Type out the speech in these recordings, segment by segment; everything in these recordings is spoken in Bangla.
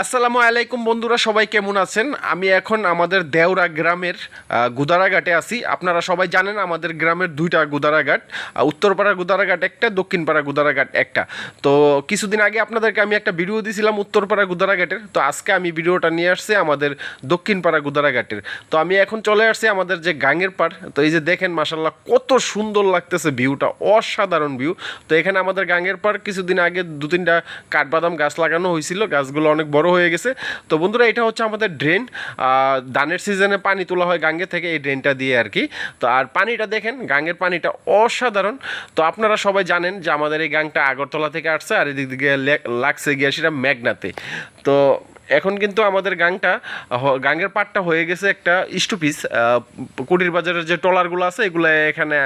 আসসালামু আলাইকুম বন্ধুরা, সবাই কেমন আছেন? আমি এখন আমাদের দেওরা গ্রামের গুদারাঘাটে আছি। আপনারা সবাই জানেন আমাদের গ্রামের দুইটা গুদারাঘাট, উত্তরপাড়া গুদারাঘাট একটা, দক্ষিণপাড়া গুদারাঘাট একটা। তো কিছুদিন আগে আপনাদেরকে আমি একটা ভিডিও দিয়েছিলাম উত্তরপাড়া গুদারাঘাটের, তো আজকে আমি ভিডিওটা নিয়ে আসছি আমাদের দক্ষিণপাড়া গুদারাঘাটের। তো আমি এখন চলে আসছি আমাদের যে গাঙের পাড়। তো এই যে দেখেন মাশাল্লাহ কত সুন্দর লাগতেছে, ভিউটা অসাধারণ ভিউ। তো এখানে আমাদের গাঙের পাড় কিছুদিন আগে দু তিনটা কাঠবাদাম গাছ লাগানো হয়েছিল, গাছগুলো অনেক বড় হয়ে গেছে। তো বন্ধুরা, এটা হচ্ছে আমাদের ড্রেন। ধানের সিজনে পানি তোলা হয় গাঙ্গে থেকে এই ড্রেনটা দিয়ে আর কি। তো আর পানিটা দেখেন, গাঙ্গের পানিটা অসাধারণ। তো আপনারা সবাই জানেন যে আমাদের এই গাংটা আগরতলা থেকে আসছে, আর এদিক দিকে লাগছে গিয়া সেটা মেঘনাতে। তো এখন কিন্তু আমাদের গাঙ্গের পাড়টা হয়ে গেছে একটা স্টপিস। কুটির বাজারের যে ট্রলারগুলো আছে এগুলো এখানে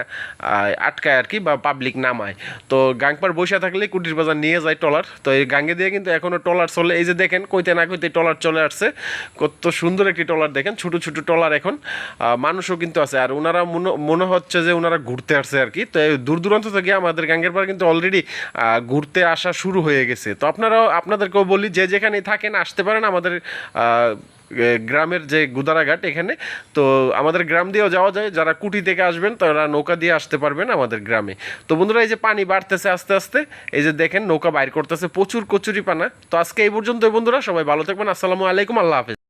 আটকায় আর কি, বা পাবলিক নামায়। তো গাং পাড় বসে থাকলে কুটির বাজার নিয়ে যায় ট্রলার। তো এই গাঙ্গে দিয়ে কিন্তু এখনও ট্রলার চলে। এই যে দেখেন, কইতে না কইতে ট্রলার চলে আসছে। কত সুন্দর একটি ট্রলার দেখেন, ছোটো ছোটো ট্রলার এখন। মানুষও কিন্তু আছে, আর ওনারা মনে হচ্ছে যে ওনারা ঘুরতে আসছে আর কি। তো দূর দূরান্ত থেকে আমাদের গাঙ্গের পাড় কিন্তু অলরেডি ঘুরতে আসা শুরু হয়ে গেছে। তো আপনাদেরকেও বলি, যে যেখানে থাকেন আসতে পারেন আমাদের গ্রামের যে গুদারাঘাট এখানে। তো আমাদের গ্রাম দিয়েও যাওয়া যায়, যারা কুটি থেকে আসবেন তারা নৌকা দিয়ে আসতে পারবেন আমাদের গ্রামে। তো বন্ধুরা, এই যে পানি বাড়তেছে আস্তে আস্তে, এই যে দেখেন নৌকা বাইর করতেছে, প্রচুর কচুরি পানা। তো আজকে এই পর্যন্তই বন্ধুরা, সবাই ভালো থাকবেন। আসসালামু আলাইকুম, আল্লাহ হাফেজ।